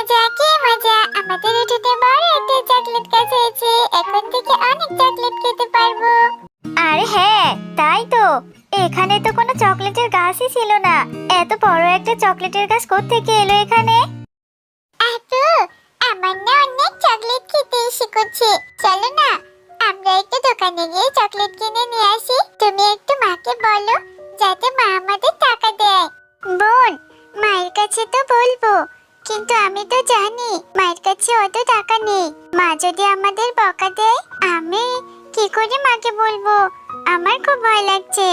মজা কি মজা, আমাদের উঠোনে বড় একটা চকলেট গাছ হয়েছে। এখন থেকে অনেক চকলেট খেতে পারবো। আরে হ্যাঁ, তাই তো। এখানে তো কোনো চকলেটের গাছই ছিল না। এত বড় একটা চকলেটের গাছ কোত্থেকে এলো এখানে? আপু, আমার না অনেক চকলেট খেতে ইচ্ছে করছে। চলো না, আমরা একটু দোকানে গিয়ে চকলেট কিনে নিয়ে আসি। তুমি একটু মাকে বলো যাতে মা আমাদের টাকা দেয়। বোন, মায়ের কাছে তো বলবো, কিন্তু আমি তো জানি মায়ের কাছে অত টাকা নেই। মা যদি আমাদের বকা দেয়, আমি কি করে মাকে বলবো? আমার খুব ভয় লাগছে।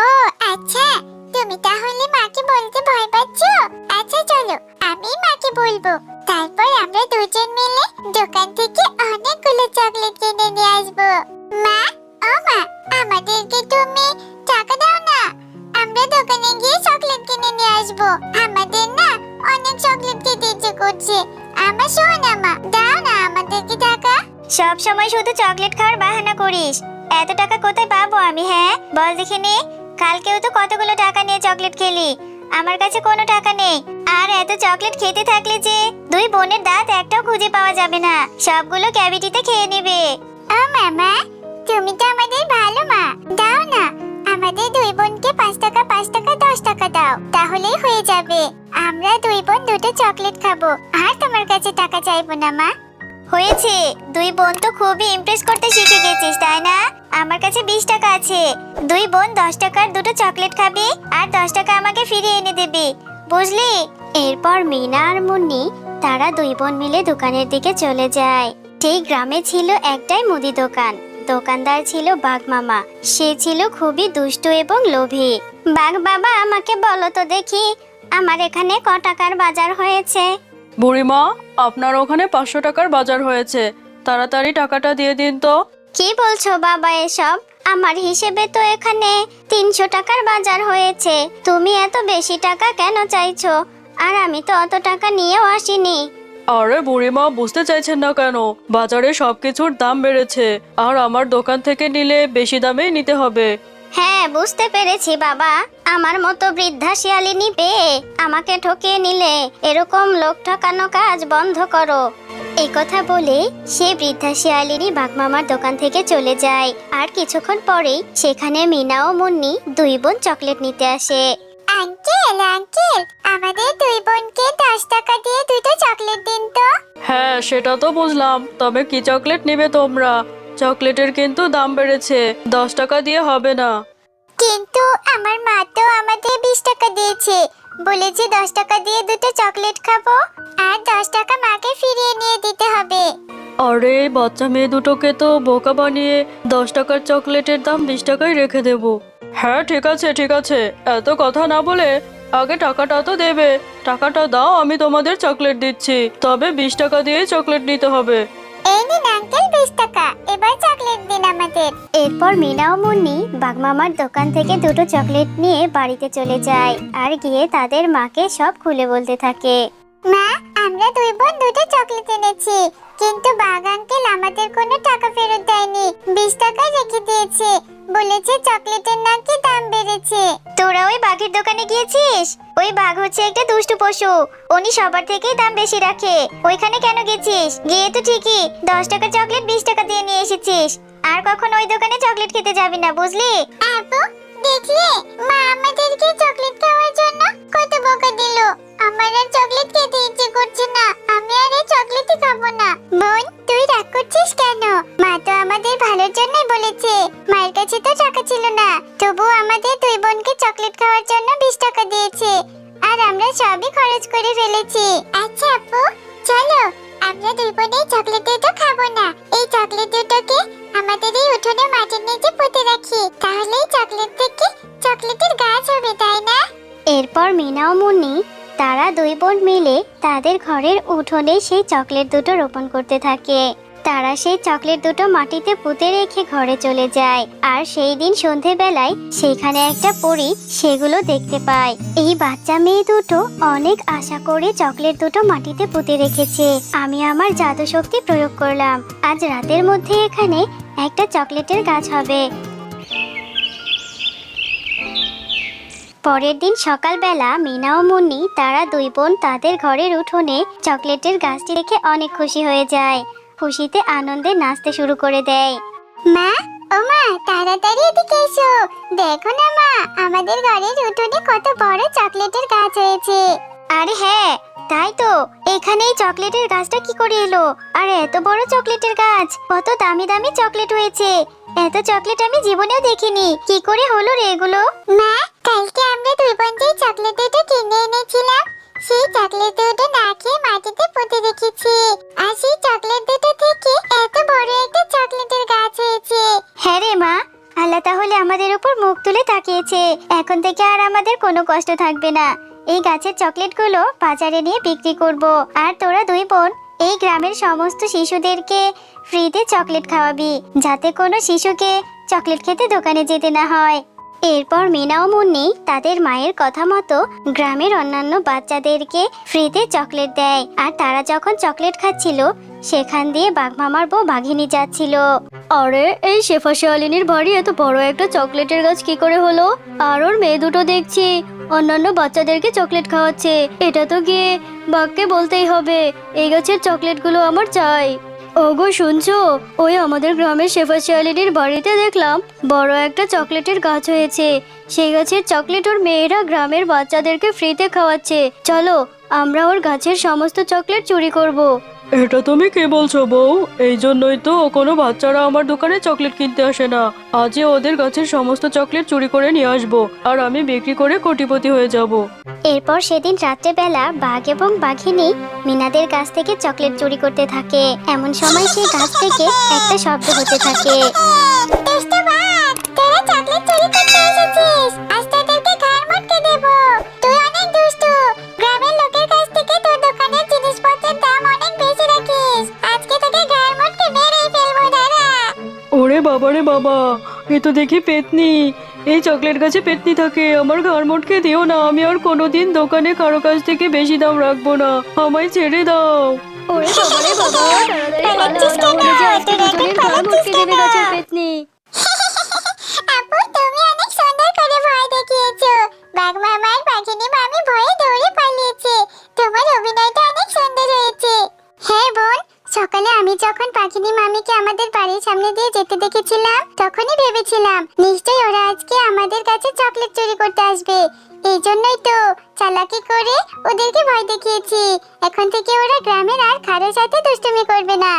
ও আচ্ছা, তুমি তাহলে মাকে বলতে ভয় পাচ্ছো? আচ্ছা চলো, আমি মাকে বলবো। তারপর আমরা দুজন মিলে দোকান থেকে অনেকগুলো চকলেট কিনে নিয়ে আসবো। মা, ও মা, আমাদেরকে তুমি টাকা দাও না, আমরা দোকানে গিয়ে চকলেট কিনে নিয়ে আসবো। আমাদের না অনেক চকলেট খেতে ইচ্ছে করছে। আমার সোনা মা, দাও না আমাদেরকে টাকা। সব সময় শুধু চকলেট খাওয়ার বাহানা করিস। এত টাকা কোথায় পাবো আমি? হ্যাঁ বল দেখিনি, কালকেও তো কতগুলো টাকা নিয়ে চকলেট খেলি। আমার কাছে কোনো টাকা নেই। আর এত চকলেট খেতে থাকলে যে দুই বোনের দাঁত একটাও খুঁজে পাওয়া যাবে না, সবগুলো ক্যাভিটিতে খেয়ে নেবে। ও মামা, তুমি তো আমাদের ভালো মা, দাও না আমাদের দুই বোনকে 5 টাকা 5 টাকা 10 টাকা দাও, তাহলেই হয়ে যাবে। আমরা দুই বোন দুটো চকলেট খাবো, আর তোমার কাছে টাকা চাইবো না মা। হয়েছে, দুই বোন তো খুবই ইমপ্রেস করতে শিখে গেছিস তাই না? আমার কাছে 20 টাকা আছে। দুই বোন 10 টাকার দুটো চকলেট খাবি আর 10 টাকা আমাকে ফিরিয়ে এনে দিবি, বুঝলি? এরপর মিনা আর মুন্নি তারা দুই বোন মিলে দোকানের দিকে চলে যায়। ঠিক গ্রামে ছিল একটাই মুদি দোকান। দোকানদার ছিল বাঘ মামা। সে ছিল খুবই দুষ্ট এবং লোভী। বাঘ বাবা, আমাকে বলো তো দেখি, আমার এখানে ক টাকার বাজার হয়েছে? বুড়িমা, আপনার ওখানে 500 টাকার বাজার হয়েছে, তাড়াতাড়ি টাকাটা দিয়ে দিন তো। কি বলছো বাবা এসব? আমার হিসেবে তো এখানে 300 টাকার বাজার হয়েছে। তুমি এত বেশি টাকা কেন চাইছো? আর আমি তো অত টাকা নিয়েও আসিনি। আরে বুড়িমা, বুঝতে চাইছেন না কেন? বাজারে সবকিছুর দাম বেড়েছে, আর আমার দোকান থেকে নিলে বেশি দামেই নিতে হবে। হ্যাঁ বুঝতে পেরেছি বাবা, আমার মতো বৃদ্ধা শিয়ালিনী পেয়ে আমাকে ঠকিয়ে নিলে। এরকম লোক ঠকানো কাজ বন্ধ করো। এই কথা বলে সে বৃদ্ধা শিয়ালিনী বাঘমামার দোকান থেকে চলে যায়। আর কিছুক্ষণ পরেই সেখানে মিনা ও মুন্নি দুই বোন চকলেট নিতে আসে। আঙ্কেল আঙ্কেল, আমাদের দুই বোনকে 10 টাকা দিয়ে দুটো চকলেট দিন তো। হ্যাঁ সেটা তো বুঝলাম, তবে কি চকলেট নেবে তোমরা? চকলেটের কিন্তু দাম বেড়েছে, 10 টাকা দিয়ে হবে না। কিন্তু আমার মা তো আমাদের 20 টাকা দিয়েছে, বলেছে 10 টাকা দিয়ে দুটো চকলেট খাবো, আর 10 টাকা মাকে ফিরিয়ে নিয়ে দিতে হবে। আরে বাচ্চা মেয়ে দুটোকে তো বোকা বানিয়ে 10 টাকার চকলেটের দাম 20 টাকায় রেখে দেব। হ্যাঁ ঠিক আছে ঠিক আছে, এত কথা না বলে আগে টাকাটা তো দেবে। টাকাটা দাও, আমি তোমাদের চকলেট দিচ্ছি, তবে 20 টাকা দিয়ে চকলেট নিতে হবে। এই নিন আঙ্কেল 20 টাকা, এবার চকলেট দিন আমাদের। এরপর মিনা ও মুন্নি বাঘমামার দোকান থেকে দুটো চকলেট নিয়ে বাড়িতে চলে যায় আর গিয়ে তাদের মাকে সব খুলে বলতে থাকে। মা, আমরা দুই বোন দুটো চকলেট এনেছি, কিন্তু বাঘ আঙ্কেল আমাদের কোনো টাকা ফেরত দেয়নি, 20 টাকা রেখে দিয়েছে, বলেছে চকলেটের নাকি দাম বেড়েছে। তোরা ওই বাঘের দোকানে গিয়েছিস? ওই বাঘ হচ্ছে একটা দুষ্টু পশু, উনি সবার থেকেই দাম বেশি রাখে। ওইখানে কেন গেছিস? গিয়ে তো ঠিকই 10 টাকা চকলেট 20 টাকা দিয়ে নিয়ে এসেছিস। আর কখনো ওই দোকানে চকলেট খেতে যাবি না, বুঝলি? আপু, দেখলে মা আমাদেরকে চকলেট খাওয়ার জন্য কত বকা দিল। আমার আর চকলেট খেতে ইচ্ছে করছে না, আমি আর এই চকলেটই খাবো না। বোন, তুই রাগ করছিস কেন? মা তো আমাদের ভালোর জন্যই বলেছে। মায়ের কাছে তো টাকা ছিল না, তবু আমাদের দুই বোনকে চকলেট খাওয়ার জন্য 20 টাকা দিয়েছে, আর আমরা সবই খরচ করে ফেলেছি। আচ্ছা আপু, চলো আমরা দুই বোন এই চকলেট দুটো খাবো না। এই চকলেট দুটোকে আমাদের এই উঠোনে মাটির নিচে পুঁতে রাখি, তাহলে এই চকলেট থেকে চকলেটের গাছ হবে, তাই না? এরপর মিনা ও মুন্নি তারা দুই বোন মিলে তাদের ঘরের উঠোনে সেই চকলেট দুটো রোপণ করতে থাকে। তারা সেই চকলেট দুটো মাটিতে পুঁতে রেখে ঘরে চলে যায়। আর সেই দিন সন্ধেবেলায় সেখানে একটা পরী সেগুলো দেখতে পায়। এই বাচ্চা মেয়ে দুটো অনেক আশা করে চকলেট দুটো মাটিতে পুঁতে রেখেছে। আমি আমার জাদু শক্তি প্রয়োগ করলাম, আজ রাতের মধ্যে এখানে একটা চকলেটের গাছ হবে। পরের দিন সকালবেলা মিনা ও মুন্নি তারা দুই বোন তাদের ঘরের উঠোনে চকলেটের গাছটি দেখে অনেক খুশি হয়ে যায়। খুশিতে আনন্দে নাচতে শুরু করে দেয়। মা, ও মা, তাড়াতাড়ি এদিকে এসো। দেখো না মা, আমাদের ঘরের উঠোনে কত বড় চকলেটের গাছ হয়েছে। আরে হ্যাঁ, তাই তো। এখানে এই চকলেটের গাছটা কি করে এলো? আর এত বড় চকলেটের গাছ, কত দামি দামি চকলেট হয়েছে। এত চকলেট আমি জীবনেও দেখিনি। কি করে হলো রে এগুলো? মা, কালকে আমরা দুই বোন যে চকলেট দুটো কিনে এনেছিলাম, সেই চকলেট দুটো না খেয়ে মাটিতে পুঁতে রেখেছি। আর সেই চকলেট দুটো থেকে এত বড় একটা চকলেটের গাছ হয়েছে। হ্যাঁ রে মা, আল্লাহ তাহলে আমাদের উপর মুখ তুলে তাকিয়েছে। এখন থেকে আর আমাদের কোনো কষ্ট থাকবে না। এই গাছের চকলেটগুলো বাজারে নিয়ে বিক্রি করব। আর তোরা দুই বোন এই গ্রামের সমস্ত শিশুদেরকে ফ্রিতে চকলেট খাওয়াবি, যাতে কোনো শিশুকে চকলেট খেতে দোকানে যেতে না হয়। এরপর মিনা ও মুন্নি তাদের মায়ের কথা মতো গ্রামের অন্যান্য বাচ্চাদেরকে ফ্রিতে চকলেট দেয়। আর তারা যখন চকলেট খাচ্ছিল, সেখান দিয়ে বাঘমামার বউ বাঘিনী যাচ্ছিল। আরে, এই শেফা শিয়ালিনীর বাড়ি এত বড় একটা চকলেটের গাছ কি করে হলো? আর ওর মেয়ে দুটো দেখছি অন্যান্য বাচ্চাদেরকে চকলেট খাওয়াচ্ছে। এটা তো গিয়ে বাঘকে বলতেই হবে, এই গাছের চকলেটগুলো আমার চাই। ওগো, শুনছো? ওই আমাদের গ্রামের শেফা শিয়ালিনীর বাড়িতে দেখলাম বড় একটা চকলেটের গাছ হয়েছে। সেই গাছের চকলেট ওর মেয়েরা গ্রামের বাচ্চাদেরকে ফ্রিতে খাওয়াচ্ছে। চলো, আমরা ওর গাছের সমস্ত চকলেট চুরি করব। এটা তুমি কি বলছো বউ? এই জন্যই তো কোনো বাচ্চারা আমার দোকানে চকলেট কিনতে আসে না। আজই ওদের গাছের সমস্ত চকলেট চুরি করে নিয়ে আসবো, আর আমি বিক্রি করে কোটিপতি হয়ে যাব। এরপর সেদিন রাত্রেবেলা বাঘ এবং বাঘিনী মিনাদের গাছ থেকে চকলেট চুরি করতে থাকে। এমন সময় সেই গাছ থেকে একটা শব্দ হতে থাকে। দুষ্টু বাঘ, তোরা চকলেট চুরি করতে এসেছিস। আজ তোদেরকে ঘাড় মটকে দেবো। তুই অনেক দুষ্টু। গ্রামের লোকের কাছ থেকে তোর দোকানের জিনিসপত্রের দাম অনেক বেশি রাখিস। আজকে তোকে ঘাড় মটকে মেরেই ফেলবো, দাঁড়া। ওরে বাবা রে বাবা, এ তো দেখি পেতনি। এই চকলেট গাছে পেতনি থাকে। আমার ঘাড় মটকে দিও না। আমি আর কোনোদিন দোকানে কারো কাছ থেকে বেশি দাম রাখবো না। আমায় ছেড়ে দাও। ওরে বাবা রে বাবা, পালাচ্ছিস কেন? তোর এখন পালাচ্ছিস কেন? পেতনি। আপু, তুমি অনেক সুন্দর করে ভয় দেখিয়েছো। বাঘ মামার বাঘিনী মামি ভয়ে দৌড়ে পালিয়েছে। তোমার অভিনয়টা অনেক সুন্দর হয়েছে। হ্যাঁ বোন, সকালে আমি যখন বাঘিনী মামিকে আমাদের বাড়ির সামনে দিয়ে যেতে দেখেছিলাম, তখনই ভেবেছিলাম নিশ্চয়ই ওরা আজকে আমাদের কাছে চকলেট চুরি করতে আসবে। এই জন্যই তো চালাকি করে ওদেরকে ভয় দেখিয়েছি। এখন থেকে ওরা গ্রামের আর কারোর সাথে দুষ্টুমি করবে না।